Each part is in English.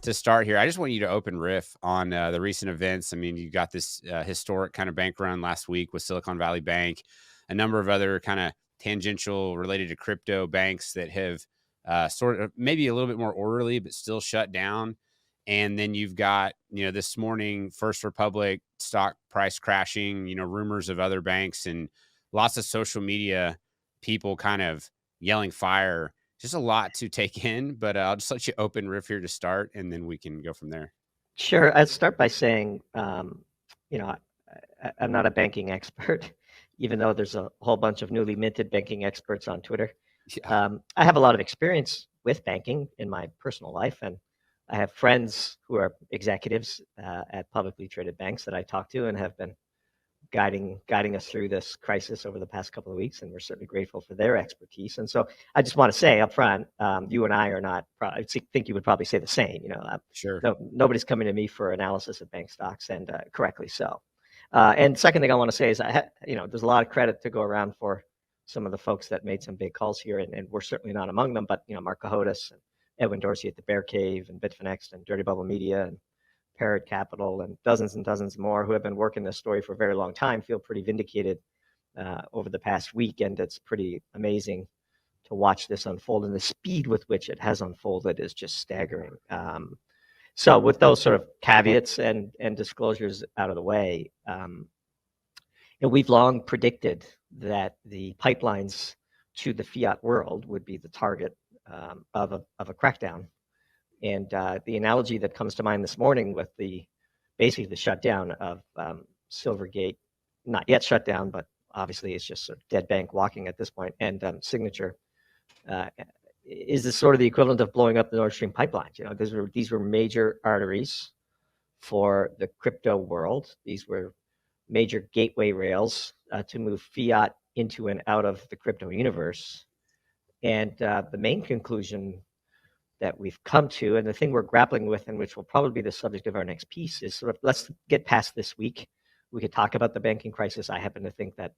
to start here, I just want you to open riff on the recent events. I mean, you got this historic kind of bank run last week with Silicon Valley Bank, a number of other kind of tangential related to crypto banks that have sort of maybe a little bit more orderly, but still shut down. And then you've got, this morning, First Republic stock price crashing, rumors of other banks and lots of social media people kind of yelling fire. Just a lot to take in, but I'll just let you open riff here to start, and then we can go from there. Sure. I'd start by saying, you know, I'm not a banking expert, even though there's a whole bunch of newly minted banking experts on Twitter. Yeah, I have a lot of experience with banking in my personal life, and I have friends who are executives at publicly traded banks that I talk to and have been guiding us through this crisis over the past couple of weeks, and we're certainly grateful for their expertise. And so I just want to say up front, you and I are not, I think you would probably say the same. sure. Nobody's coming to me for analysis of bank stocks, and correctly so. And second thing I want to say is, there's a lot of credit to go around for some of the folks that made some big calls here, and we're certainly not among them, but, Mark Cahodas and Edwin Dorsey at the Bear Cave and Bitfinex and Dirty Bubble Media and Parrot Capital and dozens more who have been working this story for a very long time feel pretty vindicated over the past week. And it's pretty amazing to watch this unfold. And the speed with which it has unfolded is just staggering. So with those sort of caveats and disclosures out of the way, we've long predicted that the pipelines to the fiat world would be the target of a crackdown. And the analogy that comes to mind this morning with basically the shutdown of Silvergate, not yet shut down, but obviously it's just sort of dead bank walking at this point, and Signature is this sort of the equivalent of blowing up the Nord Stream pipelines. These were major arteries for the crypto world. These were major gateway rails to move fiat into and out of the crypto universe. And the main conclusion that we've come to, and the thing we're grappling with, and which will probably be the subject of our next piece, is sort of, let's get past this week. We could talk about the banking crisis. I happen to think that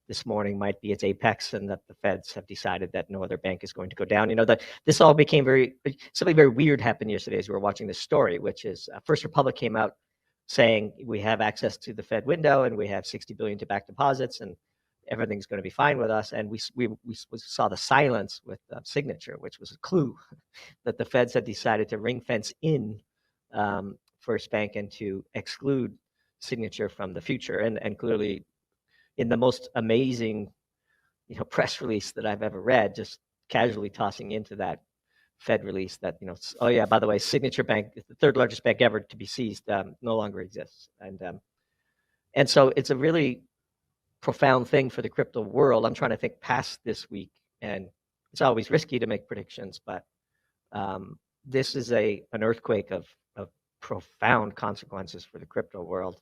this morning might be its apex, and that the Feds have decided that no other bank is going to go down. This all became something very weird happened yesterday as we were watching this story, which is First Republic came out saying we have access to the Fed window and we have $60 billion to back deposits and everything's going to be fine with us. And we saw the silence with Signature, which was a clue that the Feds had decided to ring fence in First Bank and to exclude Signature from the future. And clearly, in the most amazing, press release that I've ever read, just casually tossing into that Fed release that, oh yeah, by the way, Signature Bank, the third largest bank ever to be seized, no longer exists. And so it's a really profound thing for the crypto world. I'm trying to think past this week, and it's always risky to make predictions, but this is an earthquake of profound consequences for the crypto world.